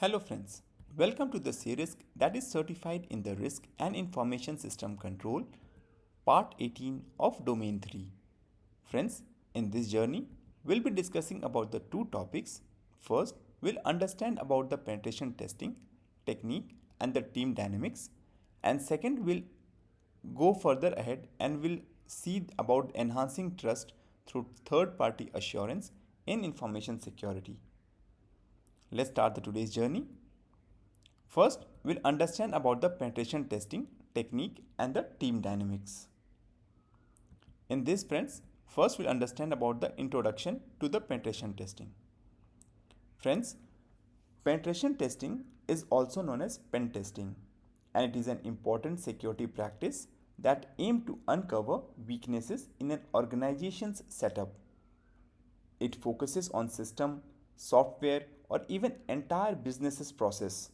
Hello friends, welcome to the series that is certified in the Risk and Information System Control, Part 18 of Domain 3. Friends, in this journey, we'll be discussing about the two topics. First, we'll understand about the penetration testing, technique and the team dynamics. And second, we'll go further ahead and we'll see about enhancing trust through third-party assurance in information security. Let's start the today's journey. First, we'll understand about the penetration testing technique and the team dynamics. In this, friends, first we'll understand about the introduction to the penetration testing. Friends, penetration testing is also known as pen testing, and it is an important security practice that aims to uncover weaknesses in an organization's setup. It focuses on system, software, or even entire business's process.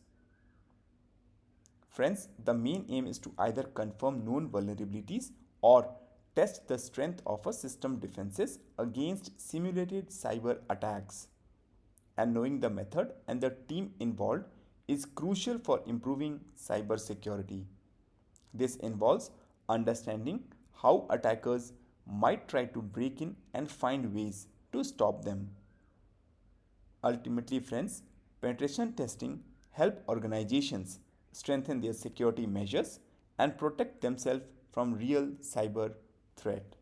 Friends, the main aim is to either confirm known vulnerabilities or test the strength of a system defenses against simulated cyber attacks. And knowing the method and the team involved is crucial for improving cyber security. This involves understanding how attackers might try to break in and find ways to stop them. Ultimately, friends, penetration testing help organizations strengthen their security measures and protect themselves from real cyber threat.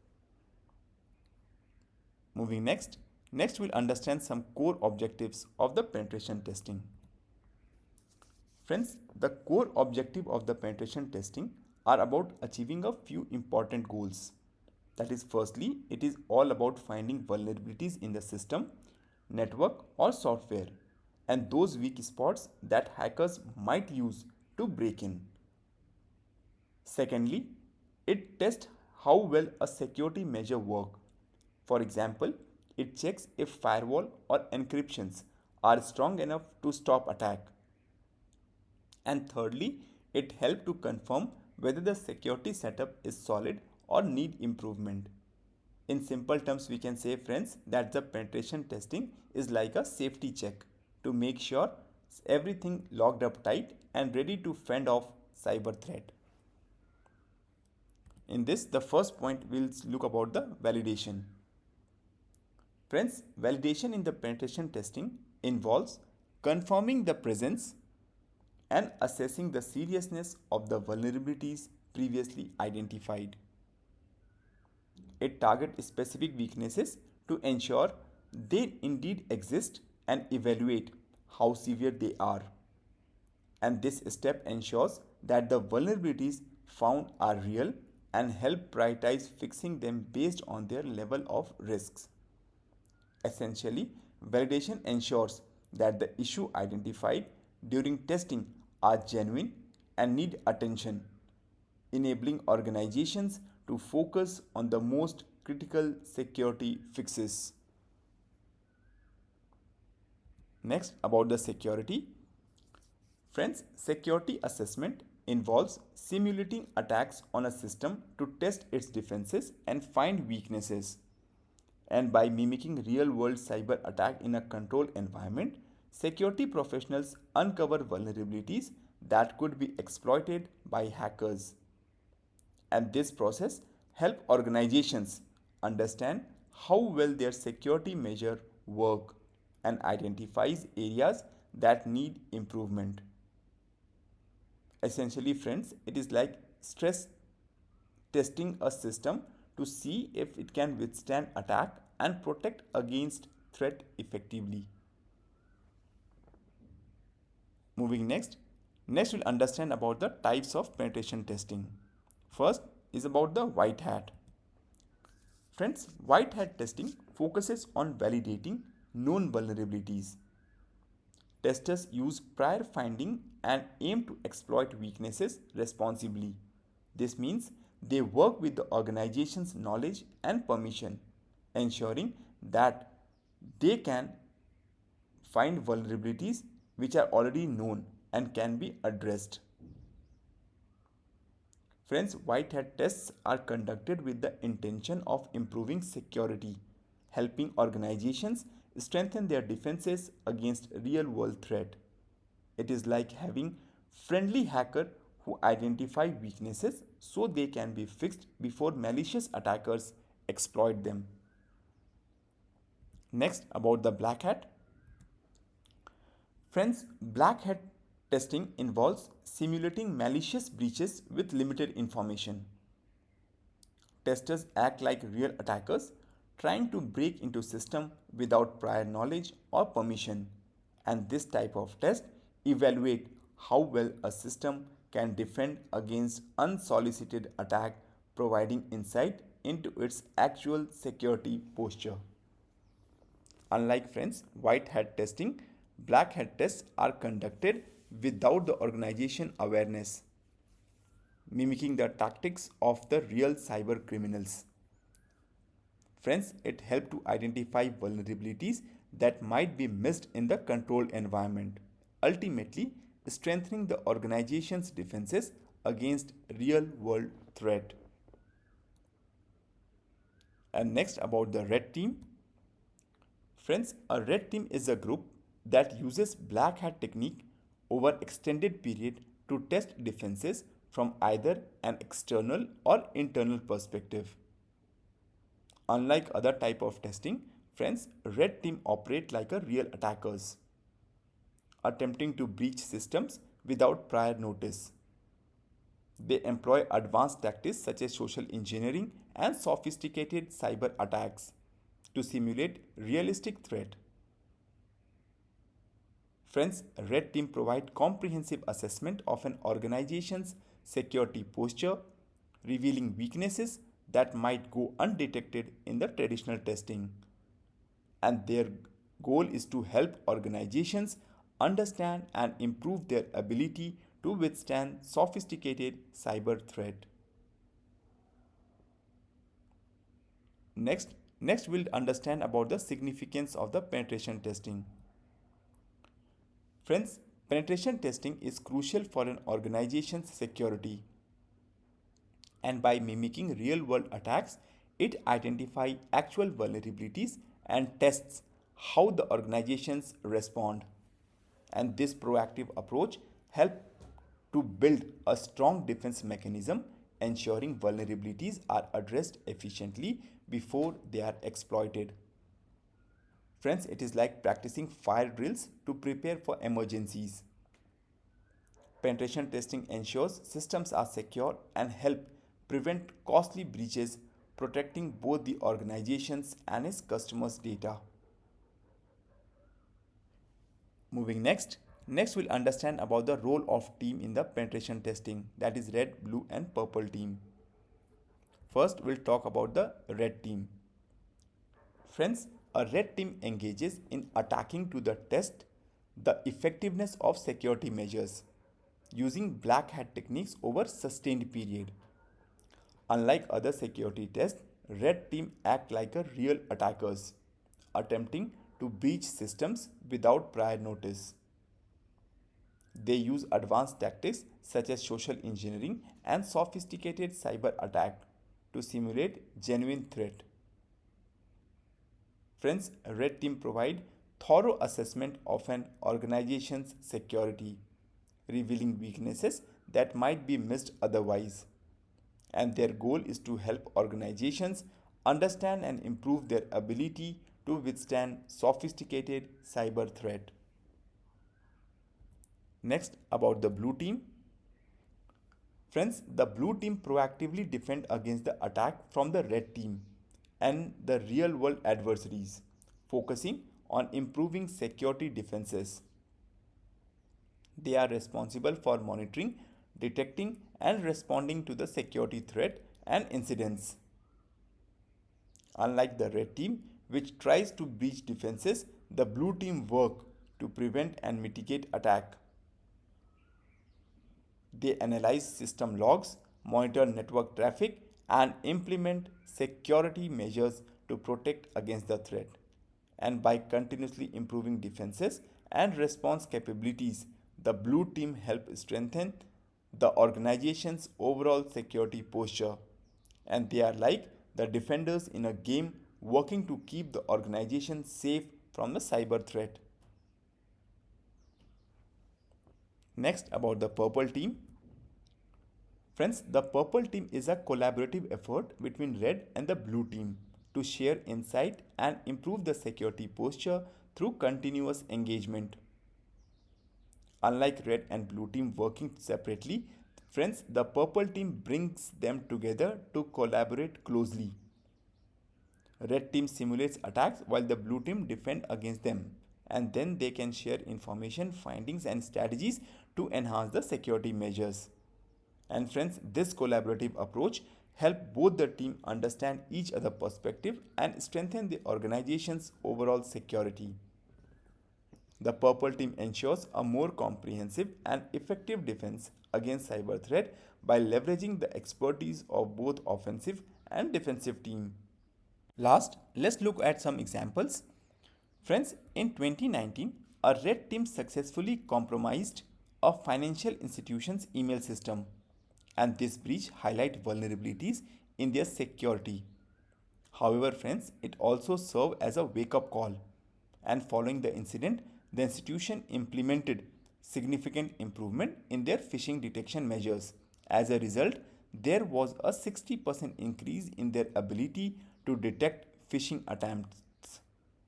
Moving next we'll understand some core objectives of the penetration testing. Friends, the core objective of the penetration testing are about achieving a few important goals. That is, firstly, it is all about finding vulnerabilities in the system, network or software and those weak spots that hackers might use to break in. Secondly, it tests how well a security measure works. For example, it checks if firewall or encryptions are strong enough to stop attack. And thirdly, it helps to confirm whether the security setup is solid or need improvement. In simple terms, we can say, friends, that the penetration testing is like a safety check to make sure everything locked up tight and ready to fend off cyber threat. In this, the first point we'll look about the validation. Friends, validation in the penetration testing involves confirming the presence and assessing the seriousness of the vulnerabilities previously identified. It targets specific weaknesses to ensure they indeed exist and evaluate how severe they are. And this step ensures that the vulnerabilities found are real and help prioritize fixing them based on their level of risks. Essentially, validation ensures that the issue identified during testing are genuine and need attention, enabling organizations to focus on the most critical security fixes. Next, about the security. Friends, security assessment involves simulating attacks on a system to test its defenses and find weaknesses. And by mimicking real-world cyber attack in a controlled environment, security professionals uncover vulnerabilities that could be exploited by hackers. And this process helps organizations understand how well their security measures work and identifies areas that need improvement. Essentially, friends, it is like stress testing a system to see if it can withstand attack and protect against threat effectively. Moving next we'll understand about the types of penetration testing. First is about the white hat. Friends, white hat testing focuses on validating known vulnerabilities. Testers use prior finding and aim to exploit weaknesses responsibly. This means they work with the organization's knowledge and permission, ensuring that they can find vulnerabilities which are already known and can be addressed. Friends, white hat tests are conducted with the intention of improving security, helping organizations strengthen their defenses against real-world threat. It is like having friendly hacker who identify weaknesses so they can be fixed before malicious attackers exploit them. Next, about the black hat. Friends, black hat testing involves simulating malicious breaches with limited information. Testers act like real attackers, trying to break into system without prior knowledge or permission. And this type of test evaluate how well a system can defend against unsolicited attack, providing insight into its actual security posture. Unlike friends, white hat testing, black hat tests are conducted without the organization awareness, mimicking the tactics of the real cyber criminals. Friends, it helps to identify vulnerabilities that might be missed in the controlled environment, ultimately strengthening the organization's defenses against real world threat. And next, about the red team. Friends, a red team is a group that uses black hat technique over extended period to test defenses from either an external or internal perspective. Unlike other type of testing, friends, red team operate like a real attackers, attempting to breach systems without prior notice. They employ advanced tactics such as social engineering and sophisticated cyber attacks to simulate realistic threat. Friends, red team provide comprehensive assessment of an organization's security posture, revealing weaknesses that might go undetected in the traditional testing. And their goal is to help organizations understand and improve their ability to withstand sophisticated cyber threat. Next we'll understand about the significance of the penetration testing. Friends, penetration testing is crucial for an organization's security, and by mimicking real world attacks, it identifies actual vulnerabilities and tests how the organizations respond. And this proactive approach helps to build a strong defense mechanism, ensuring vulnerabilities are addressed efficiently before they are exploited. Friends, it is like practicing fire drills to prepare for emergencies. Penetration testing ensures systems are secure and help prevent costly breaches, protecting both the organizations and its customers' data. Moving next we'll understand about the role of team in the penetration testing, that is red, blue and purple team. First, we'll talk about the red team. Friends, a red team engages in attacking to the test the effectiveness of security measures using black hat techniques over sustained period. Unlike other security tests, red team act like a real attackers, attempting to breach systems without prior notice. They use advanced tactics such as social engineering and sophisticated cyber attack to simulate genuine threat. Friends, red team provide thorough assessment of an organization's security, revealing weaknesses that might be missed otherwise. And their goal is to help organizations understand and improve their ability to withstand sophisticated cyber threat. Next, about the blue team. Friends, the blue team proactively defend against the attack from the red team and the real world adversaries, focusing on improving security defenses. They are responsible for monitoring, detecting, and responding to the security threat and incidents. Unlike the red team, which tries to breach defenses, the blue team work to prevent and mitigate attack. They analyze system logs, monitor network traffic, and implement security measures to protect against the threat. And by continuously improving defenses and response capabilities, the blue team help strengthen the organization's overall security posture. And they are like the defenders in a game working to keep the organization safe from the cyber threat. Next, about the purple team. Friends, the purple team is a collaborative effort between red and the blue team to share insight and improve the security posture through continuous engagement. Unlike red and blue team working separately, friends, the purple team brings them together to collaborate closely. Red team simulates attacks while the blue team defend against them, and then they can share information, findings and strategies to enhance the security measures. And friends, this collaborative approach help both the team understand each other perspective and strengthen the organization's overall security. The purple team ensures a more comprehensive and effective defense against cyber threat by leveraging the expertise of both offensive and defensive team. Last, let's look at some examples. Friends, in 2019, a red team successfully compromised a financial institution's email system, and this breach highlight vulnerabilities in their security. However, friends, it also served as a wake-up call, and following the incident, the institution implemented significant improvement in their phishing detection measures. As a result, there was a 60% increase in their ability to detect phishing attempts.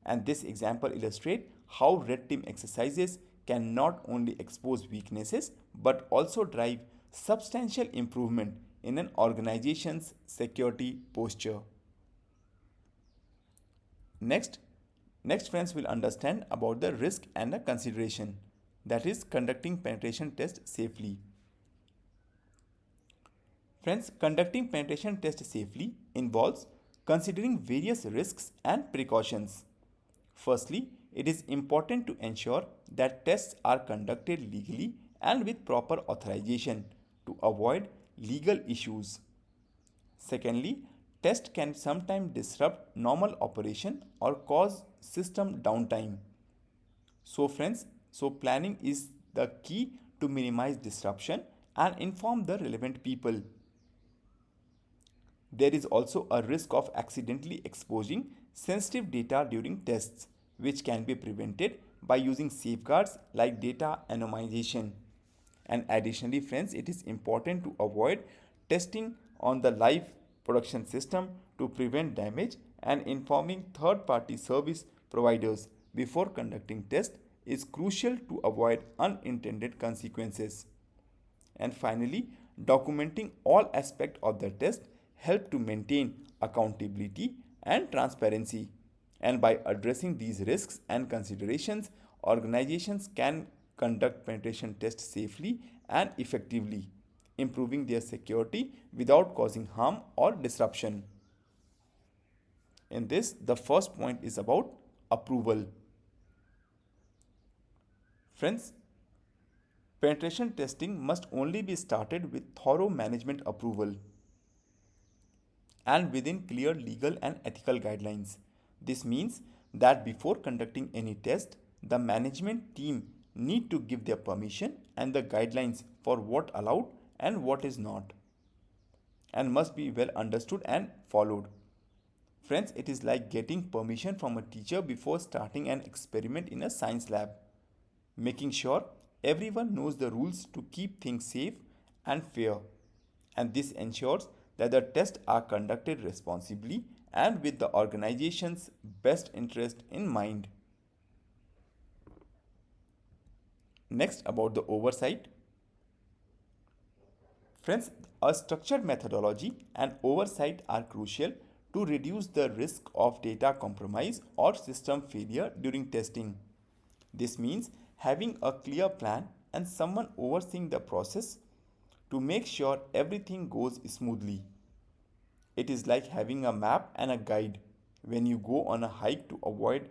And this example illustrates how red team exercises can not only expose weaknesses but also drive substantial improvement in an organization's security posture. Next, next friends will understand about the risk and the consideration, that is conducting penetration test safely. Friends, conducting penetration test safely involves considering various risks and precautions. Firstly, it is important to ensure that tests are conducted legally and with proper authorization to avoid legal issues. Secondly, test can sometimes disrupt normal operation or cause system downtime. So planning is the key to minimize disruption and inform the relevant people. There is also a risk of accidentally exposing sensitive data during tests, which can be prevented by using safeguards like data anonymization. And additionally, friends, it is important to avoid testing on the live production system to prevent damage, and informing third party service providers before conducting tests is crucial to avoid unintended consequences. And finally, documenting all aspects of the test help to maintain accountability and transparency. And by addressing these risks and considerations, organizations can conduct penetration tests safely and effectively, improving their security without causing harm or disruption. In this, the first point is about approval. Friends, penetration testing must only be started with thorough management approval and within clear legal and ethical guidelines. This means that before conducting any test, the management team need to give their permission and the guidelines for what allowed and what is not, and must be well understood and followed. Friends, it is like getting permission from a teacher before starting an experiment in a science lab, making sure everyone knows the rules to keep things safe and fair. And this ensures that the tests are conducted responsibly and with the organization's best interest in mind. Next, about the oversight. Friends, a structured methodology and oversight are crucial to reduce the risk of data compromise or system failure during testing. This means having a clear plan and someone overseeing the process to make sure everything goes smoothly. It is like having a map and a guide when you go on a hike to avoid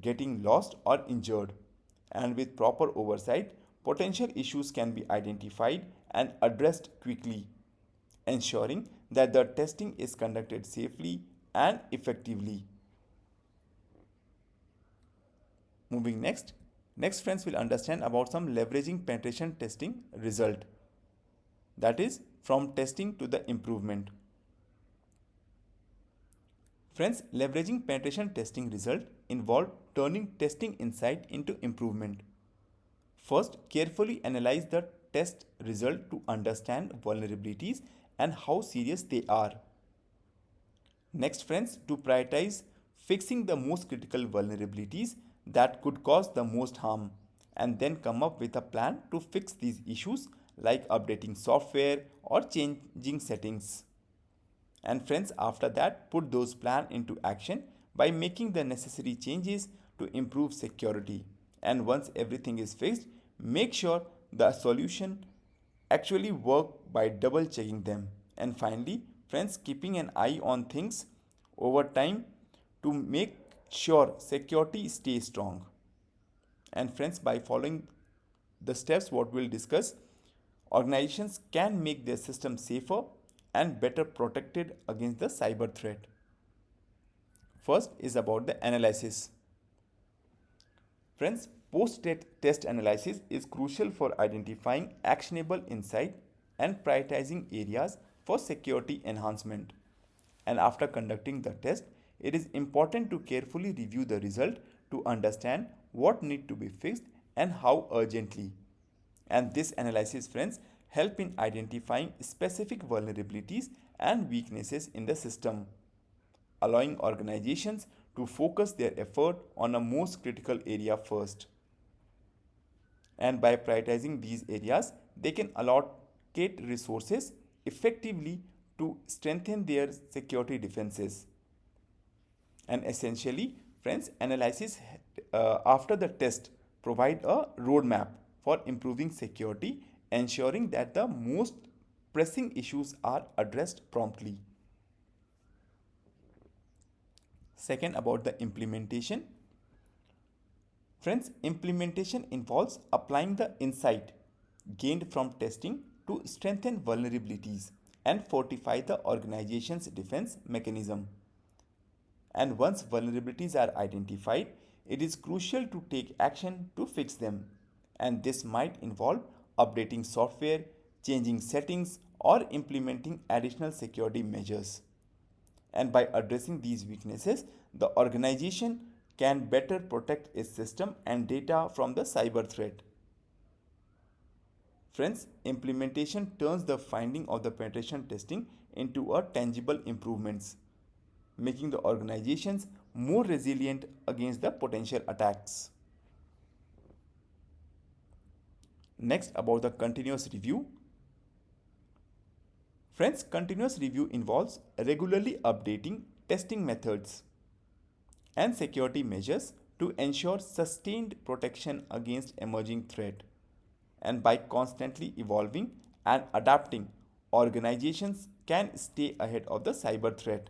getting lost or injured. And with proper oversight, potential issues can be identified and addressed quickly, ensuring that the testing is conducted safely and effectively. Moving next. Next, friends will understand about some leveraging penetration testing result. That is from testing to the improvement. Friends, leveraging penetration testing result involve turning testing insight into improvement. First, carefully analyze the test result to understand vulnerabilities and how serious they are. Next, friends, to prioritize fixing the most critical vulnerabilities that could cause the most harm, and then come up with a plan to fix these issues like updating software or changing settings. And friends, after that, put those plans into action by making the necessary changes to improve security. And once everything is fixed, make sure the solution actually work by double checking them. And finally, friends, keeping an eye on things over time to make sure security stays strong. And friends, by following the steps what we'll discuss, organizations can make their system safer and better protected against the cyber threat. First is about the analysis. Friends, post-test analysis is crucial for identifying actionable insight and prioritizing areas for security enhancement. And after conducting the test, it is important to carefully review the result to understand what need to be fixed and how urgently. And this analysis, friends, help in identifying specific vulnerabilities and weaknesses in the system, allowing organizations to focus their effort on a most critical area first. And by prioritizing these areas, they can allocate resources effectively to strengthen their security defenses. And essentially, friends, analysis after the test provide a roadmap for improving security, ensuring that the most pressing issues are addressed promptly. Second, about the implementation. Friends, implementation involves applying the insight gained from testing to strengthen vulnerabilities and fortify the organization's defense mechanism. And once vulnerabilities are identified, it is crucial to take action to fix them. And this might involve updating software, changing settings, or implementing additional security measures. And by addressing these weaknesses, the organization can better protect its system and data from the cyber threat. Friends, implementation turns the finding of the penetration testing into a tangible improvements, making the organizations more resilient against the potential attacks. Next, about the continuous review. Friends, continuous review involves regularly updating testing methods and security measures to ensure sustained protection against emerging threat. And by constantly evolving and adapting, organizations can stay ahead of the cyber threat.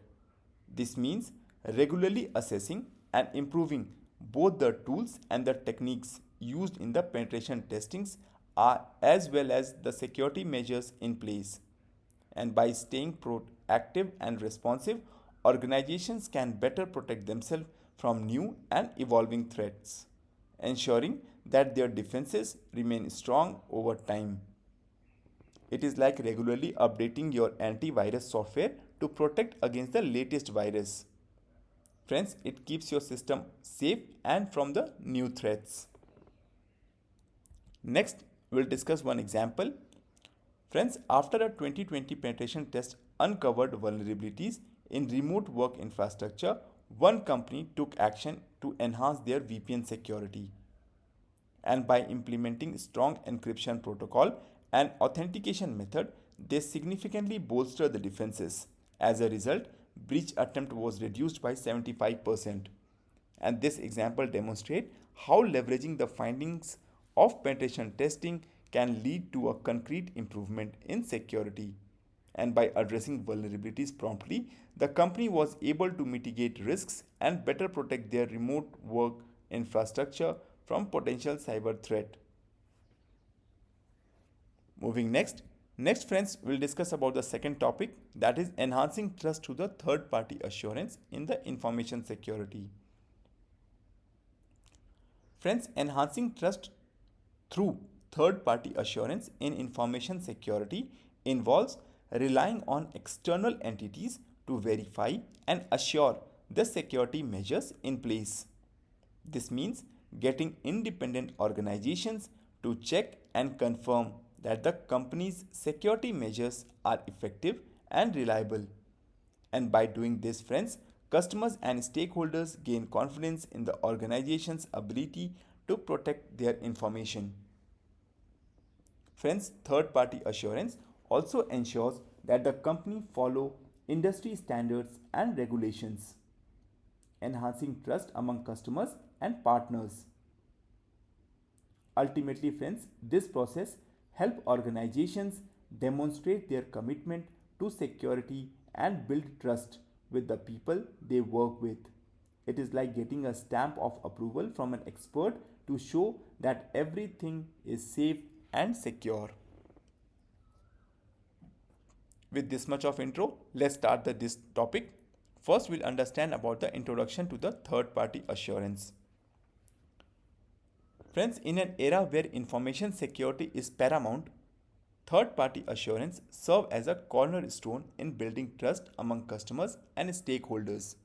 This means regularly assessing and improving both the tools and the techniques used in the penetration testings are as well as the security measures in place. And by staying proactive and responsive, organizations can better protect themselves from new and evolving threats, ensuring that their defenses remain strong over time. It is like regularly updating your antivirus software to protect against the latest virus. Friends, it keeps your system safe and from the new threats. Next, we'll discuss one example. Friends, after a 2020 penetration test uncovered vulnerabilities in remote work infrastructure, one company took action to enhance their VPN security. And by implementing strong encryption protocol and authentication method, they significantly bolstered the defenses. As a result, breach attempt was reduced by 75%. And this example demonstrates how leveraging the findings of penetration testing can lead to a concrete improvement in security. And by addressing vulnerabilities promptly, the company was able to mitigate risks and better protect their remote work infrastructure from potential cyber threat. Moving next, friends, we'll discuss about the second topic, that is enhancing trust through the third party assurance in the information security. Friends, enhancing trust through third party assurance in information security involves relying on external entities to verify and assure the security measures in place. This means getting independent organizations to check and confirm that the company's security measures are effective and reliable. And by doing this, friends, customers and stakeholders gain confidence in the organization's ability to protect their information. Friends, third party assurance also ensures that the company follow industry standards and regulations, enhancing trust among customers and partners. Ultimately, friends, this process help organizations demonstrate their commitment to security and build trust with the people they work with. It is like getting a stamp of approval from an expert to show that everything is safe and secure. With this much of intro, let's start this topic. First, we'll understand about the introduction to the third party assurance. Friends, in an era where information security is paramount, third party assurance serve as a cornerstone in building trust among customers and stakeholders.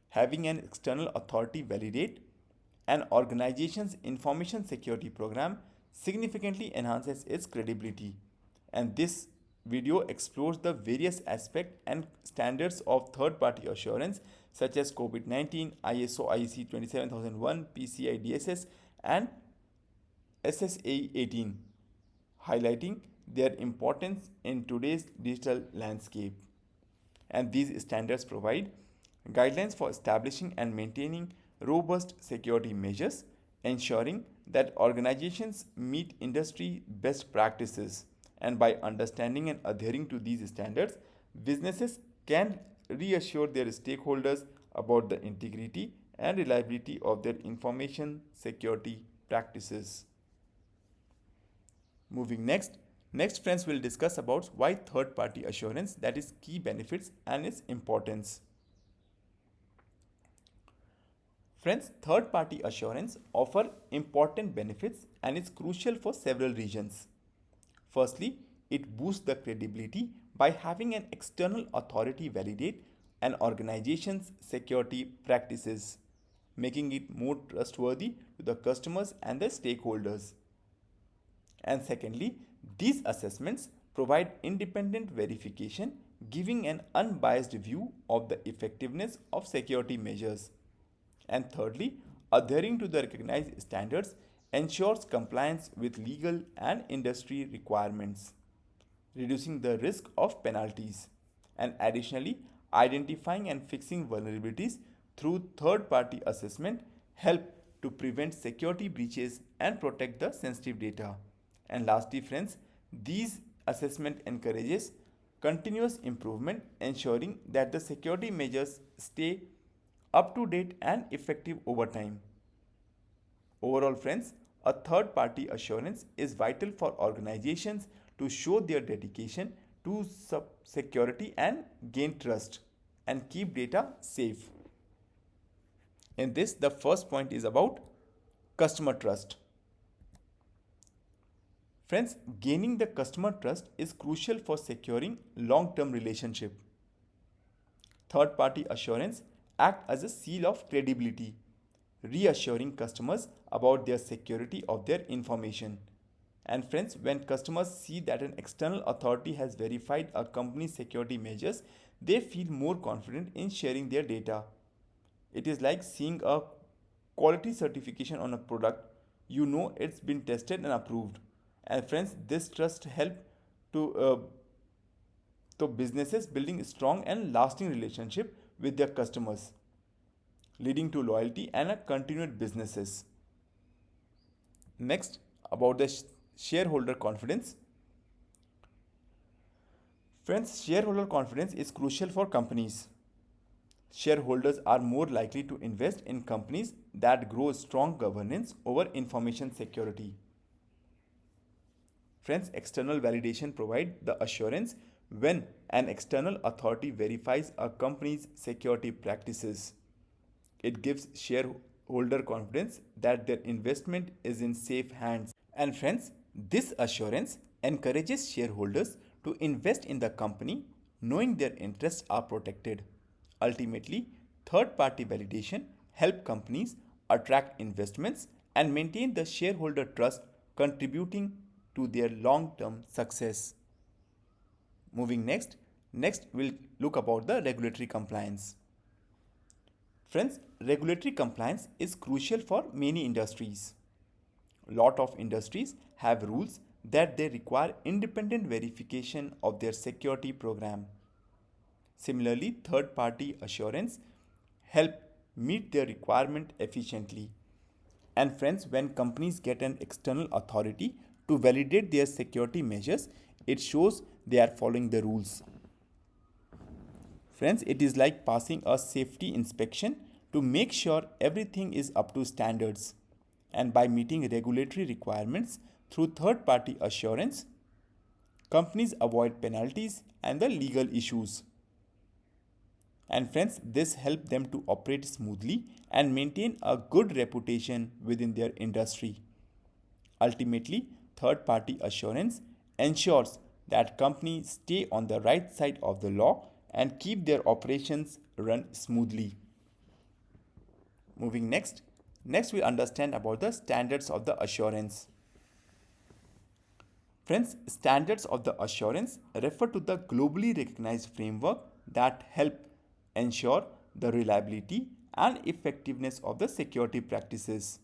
Having an external authority validate an organization's information security program significantly enhances its credibility. And this video explores the various aspects and standards of third party assurance such as COVID-19, ISO IEC 27001, PCI DSS, and SSA 18, highlighting their importance in today's digital landscape. And these standards provide guidelines for establishing and maintaining robust security measures, ensuring that organizations meet industry best practices. And by understanding and adhering to these standards, businesses can reassure their stakeholders about the integrity and reliability of their information security practices. Moving next friends will discuss about why third party assurance, that is key benefits and its importance. Friends, third party assurance offer important benefits and is crucial for several reasons. Firstly, it boosts the credibility by having an external authority validate an organization's security practices, making it more trustworthy to the customers and the stakeholders. And secondly, these assessments provide independent verification, giving an unbiased view of the effectiveness of security measures. And thirdly, adhering to the recognized standards ensures compliance with legal and industry requirements, reducing the risk of penalties. And additionally, identifying and fixing vulnerabilities through third party assessment help to prevent security breaches and protect the sensitive data. And lastly, friends, these assessment encourages continuous improvement, ensuring that the security measures stay up to date and effective over time. Overall, friends, a third party assurance is vital for organizations to show their dedication to security and gain trust and keep data safe. In this, the first point is about customer trust. Friends, gaining the customer trust is crucial for securing long-term relationship. Third party assurance act as a seal of credibility, reassuring customers about their security of their information. And friends, when customers see that an external authority has verified a company's security measures, they feel more confident in sharing their data. It is like seeing a quality certification on a product. You know it's been tested and approved. And friends, this trust help to businesses building strong and lasting relationship with their customers, leading to loyalty and a continued businesses. Next, about the shareholder confidence. Friends, shareholder confidence is crucial for companies. Shareholders are more likely to invest in companies that grow strong governance over information security. Friends, external validation provide the assurance when an external authority verifies a company's security practices. It gives shareholder confidence that their investment is in safe hands. And friends, this assurance encourages shareholders to invest in the company knowing their interests are protected. Ultimately, third party validation help companies attract investments and maintain the shareholder trust, contributing to their long-term success. Moving next we'll look about the regulatory compliance. Friends, regulatory compliance is crucial for many industries. Lot of industries have rules that they require independent verification of their security program. Similarly, third party assurance help meet their requirement efficiently. And friends, when companies get an external authority to validate their security measures, it shows they are following the rules. Friends, it is like passing a safety inspection to make sure everything is up to standards. And by meeting regulatory requirements through third party assurance, companies avoid penalties and the legal issues. And friends, this helps them to operate smoothly and maintain a good reputation within their industry. Ultimately, third party assurance ensures that companies stay on the right side of the law and keep their operations run smoothly. Moving next we'll understand about the standards of the assurance. Friends, standards of the assurance refer to the globally recognized framework that help ensure the reliability and effectiveness of the security practices.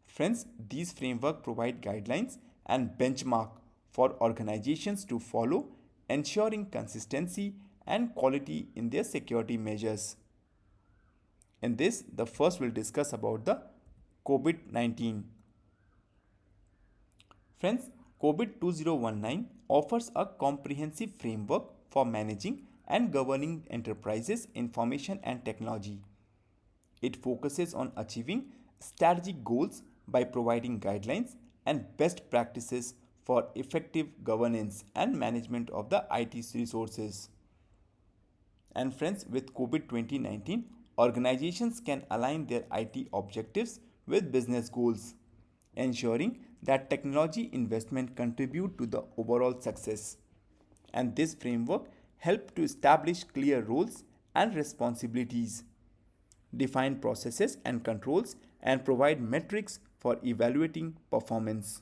Friends, these frameworks provide guidelines and benchmark for organizations to follow, ensuring consistency and quality in their security measures. In this, the first we'll discuss about the COVID-19. Friends, COVID 2019 offers a comprehensive framework for managing and governing enterprises, information and technology. It focuses on achieving strategic goals by providing guidelines and best practices for effective governance and management of the IT resources. And friends, with COVID 2019, organizations can align their IT objectives with business goals, ensuring that technology investment contribute to the overall success. And this framework helps to establish clear roles and responsibilities, define processes and controls, and provide metrics for evaluating performance.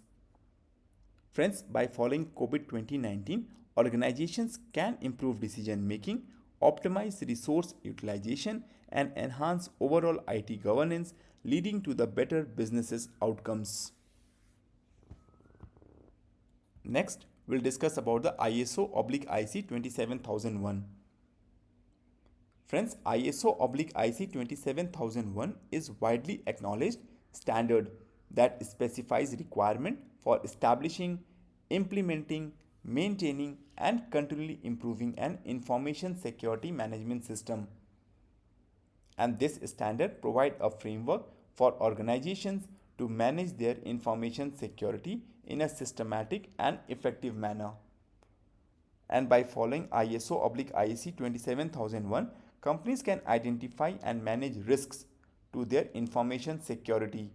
Friends, by following COVID 2019, organizations can improve decision making, optimize resource utilization, and enhance overall IT governance, leading to the better business outcomes. Next, we'll discuss about the ISO/IC 27001. Friends, ISO/IC 27001 is widely acknowledged standard that specifies requirement for establishing, implementing, maintaining, and continually improving an information security management system. And this standard provides a framework for organizations to manage their information security in a systematic and effective manner. And by following ISO/IC 27001, companies can identify and manage risks to their information security,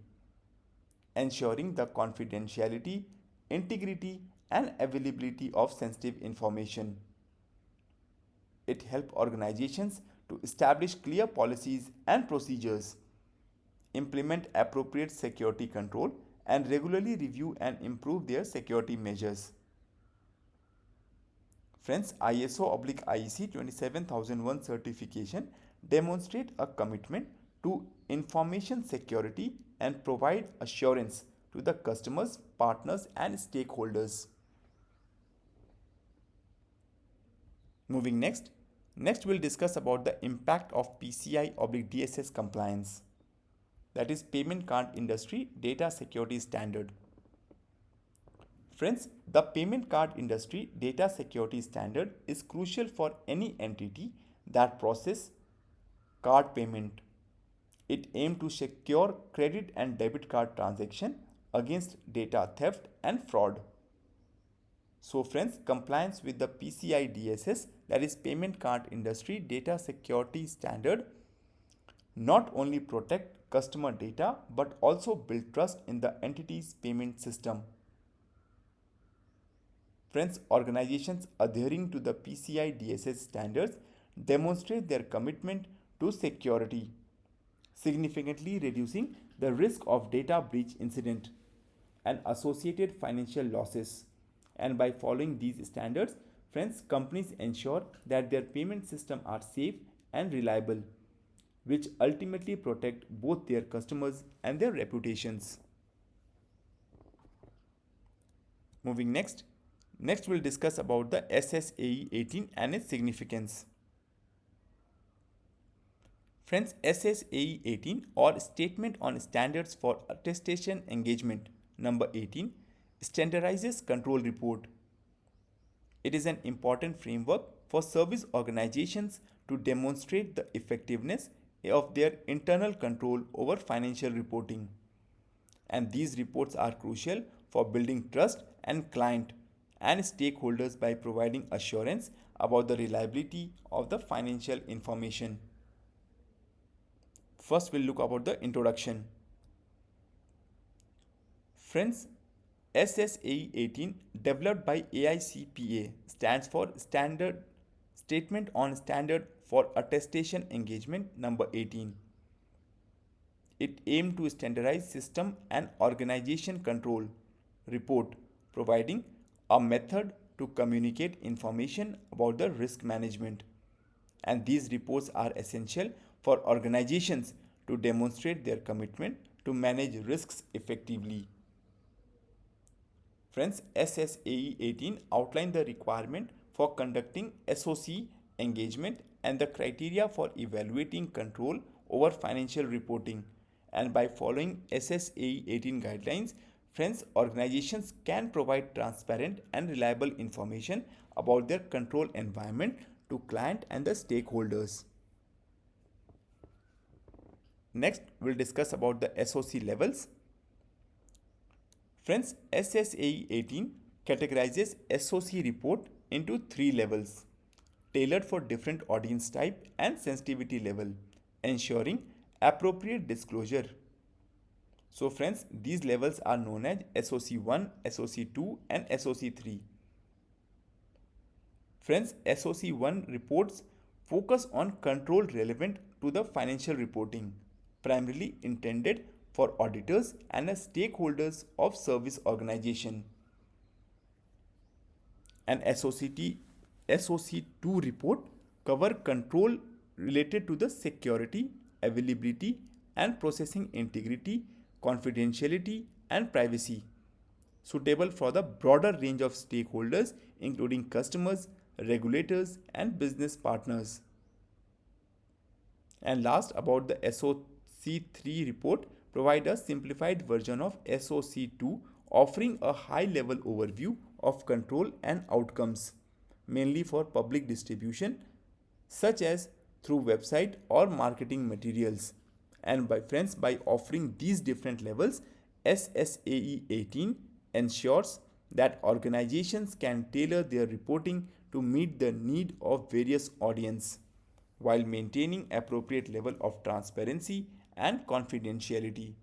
ensuring the confidentiality, integrity, and availability of sensitive information. It helps organizations to establish clear policies and procedures, implement appropriate security control, and regularly review and improve their security measures. Friends, ISO/IC 27001 certification demonstrate a commitment to information security and provide assurance to the customers, partners, and stakeholders. Moving next we'll discuss about the impact of PCI/DSS compliance, that is Payment Card Industry Data Security Standard. Friends, the Payment Card Industry Data Security Standard is crucial for any entity that process card payment. It aims to secure credit and debit card transaction against data theft and fraud. So friends, compliance with the PCI/DSS, that is Payment Card Industry Data Security Standard, not only protect customer data but also build trust in the entity's payment system. Friends, organizations adhering to the PCI/DSS standards demonstrate their commitment to security, significantly reducing the risk of data breach incident and associated financial losses. And by following these standards, friends, companies ensure that their payment systems are safe and reliable, which ultimately protect both their customers and their reputations. Moving next we'll discuss about the SSAE 18 and its significance. Friends, SSAE 18 or Statement on Standards for Attestation Engagement number 18 standardizes control report. It is an important framework for service organizations to demonstrate the effectiveness of their internal control over financial reporting. And these reports are crucial for building trust and client and stakeholders by providing assurance about the reliability of the financial information. First, we'll look about the introduction. Friends, SSAE 18 developed by AICPA stands for Statement on Standard for Attestation Engagement number 18. It aimed to standardize system and organization control report, providing a method to communicate information about the risk management. And these reports are essential for organizations to demonstrate their commitment to manage risks effectively. Friends, SSAE 18 outlined the requirement for conducting SOC engagement and the criteria for evaluating control over financial reporting. And by following SSAE 18 guidelines, friends, organizations can provide transparent and reliable information about their control environment to client and the stakeholders. Next, we'll discuss about the SOC levels. Friends, SSAE 18 categorizes SOC report into 3 levels, tailored for different audience type and sensitivity level, ensuring appropriate disclosure. So friends, these levels are known as SOC 1, SOC 2 and SOC 3. Friends, SOC 1 reports focus on control relevant to the financial reporting, primarily intended for auditors and as stakeholders of service organization. An SOC2 report cover control related to the security, availability and processing integrity, confidentiality and privacy, suitable for the broader range of stakeholders including customers, regulators and business partners. And last, about the SOC3 report provide a simplified version of SOC2, offering a high-level overview of control and outcomes, mainly for public distribution, such as through website or marketing materials. And by offering these different levels, SSAE 18 ensures that organizations can tailor their reporting to meet the need of various audience, while maintaining appropriate level of transparency and confidentiality.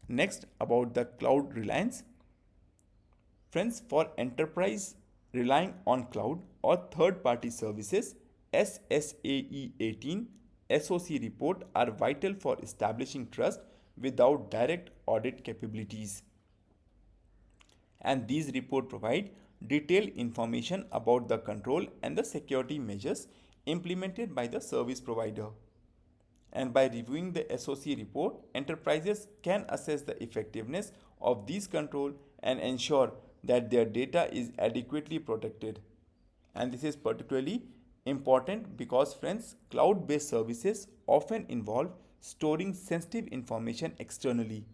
Next, about the cloud reliance. Friends, for enterprise relying on cloud or third-party services, SSAE 18 SOC report are vital for establishing trust without direct audit capabilities. And these reports provide detailed information about the control and the security measures implemented by the service provider. And by reviewing the SOC report, enterprises can assess the effectiveness of these controls and ensure that their data is adequately protected. And this is particularly important because friends, cloud-based services often involve storing sensitive information externally.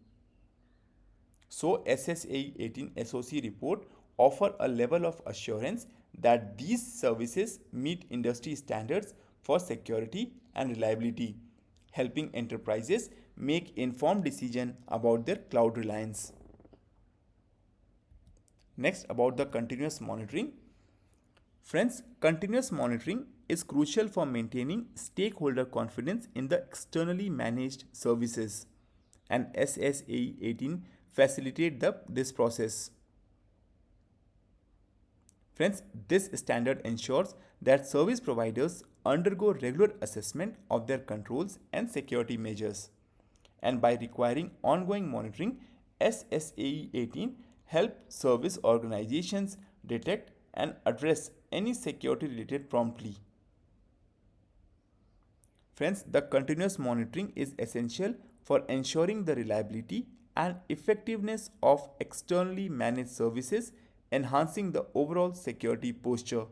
So SSAE 18 SOC report offer a level of assurance that these services meet industry standards for security and reliability, helping enterprises make informed decisions about their cloud reliance. Next, about the continuous monitoring. Friends, continuous monitoring is crucial for maintaining stakeholder confidence in the externally managed services, and SSAE 18 facilitate this process. Friends, this standard ensures that service providers undergo regular assessment of their controls and security measures. And by requiring ongoing monitoring, SSAE 18 help service organizations detect and address any security related promptly. Friends, the continuous monitoring is essential for ensuring the reliability and effectiveness of externally managed services, enhancing the overall security posture.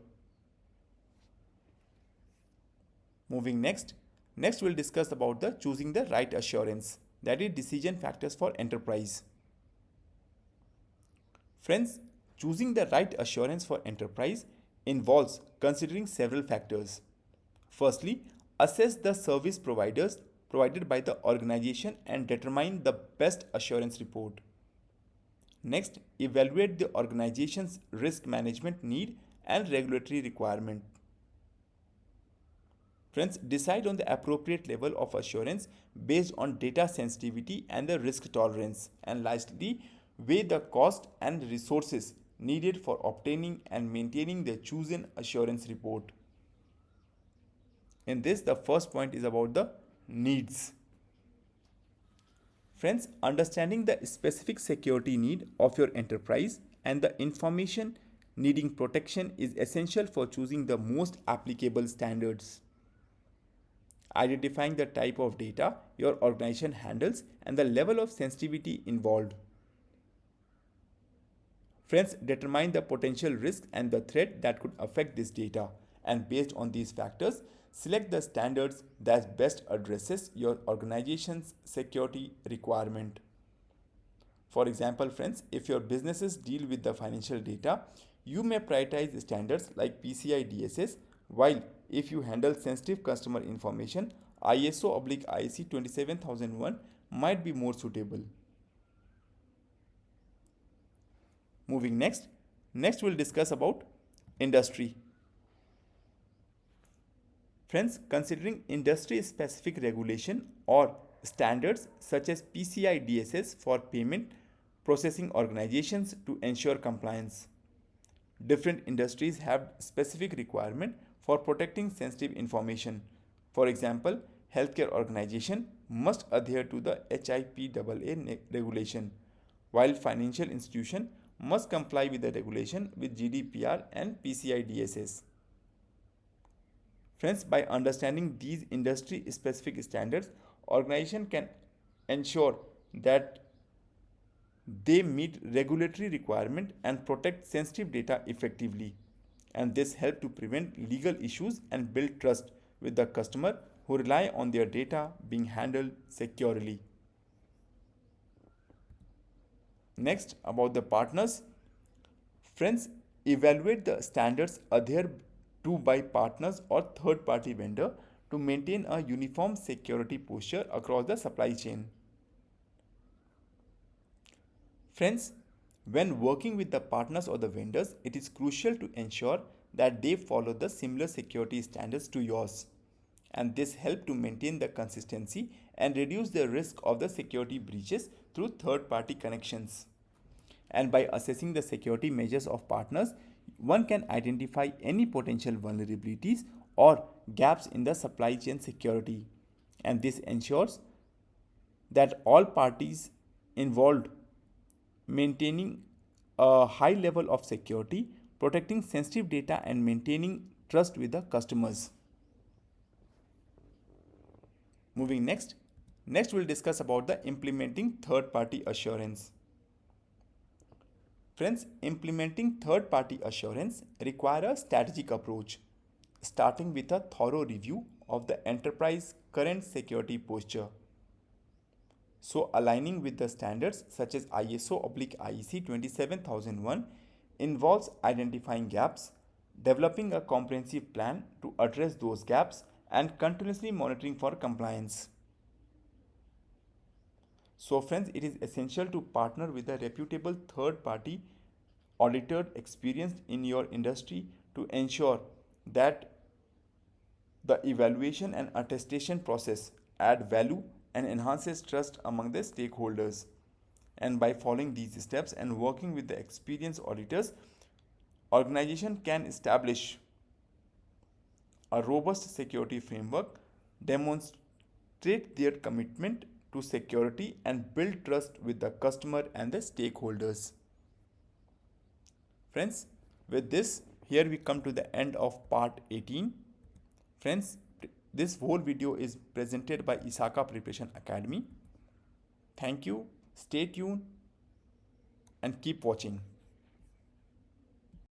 Moving next we'll discuss about the choosing the right assurance, that is decision factors for enterprise. Friends, choosing the right assurance for enterprise involves considering several factors. Firstly, assess the service providers provided by the organization and determine the best assurance report. Next, evaluate the organization's risk management need and regulatory requirement. Friends, decide on the appropriate level of assurance based on data sensitivity and the risk tolerance. And lastly, weigh the cost and resources needed for obtaining and maintaining the chosen assurance report. In this, the first point is about the needs. Friends, understanding the specific security need of your enterprise and the information needing protection is essential for choosing the most applicable standards. Identifying the type of data your organization handles and the level of sensitivity involved. Friends, determine the potential risk and the threat that could affect this data, and based on these factors, select the standards that best addresses your organization's security requirement. For example, friends, if your businesses deal with the financial data, you may prioritize standards like PCI DSS, while if you handle sensitive customer information, ISO/IEC 27001 might be more suitable. Moving next we'll discuss about industry. Friends, considering industry specific regulation or standards such as PCI DSS for payment processing organizations to ensure compliance. Different industries have specific requirement for protecting sensitive information. For example, healthcare organization must adhere to the HIPAA regulation, while financial institution must comply with the regulation with GDPR and PCI DSS. Friends, by understanding these industry specific standards, organization can ensure that they meet regulatory requirement and protect sensitive data effectively. And this helps to prevent legal issues and build trust with the customer who rely on their data being handled securely. Next, about the partners. Friends, evaluate the standards adhered to by partners or third party vendor to maintain a uniform security posture across the supply chain. Friends, when working with the partners or the vendors, it is crucial to ensure that they follow the similar security standards to yours. And this helps to maintain the consistency and reduce the risk of the security breaches through third party connections. And by assessing the security measures of partners, one can identify any potential vulnerabilities or gaps in the supply chain security. And this ensures that all parties involved maintaining a high level of security, protecting sensitive data and maintaining trust with the customers. Moving next we'll discuss about the implementing third party assurance. Friends, implementing third party assurance require a strategic approach, starting with a thorough review of the enterprise current security posture. So aligning with the standards such as ISO/IEC 27001 involves identifying gaps, developing a comprehensive plan to address those gaps, and continuously monitoring for compliance. So friends, it is essential to partner with a reputable third party auditor experienced in your industry to ensure that the evaluation and attestation process add value and enhances trust among the stakeholders. And by following these steps and working with the experienced auditors, organization can establish a robust security framework, demonstrate their commitment to security, and build trust with the customer and the stakeholders. Friends, with this, here we come to the end of part 18. Friends, this whole video is presented by ISACA Preparation Academy. Thank you, stay tuned, and keep watching.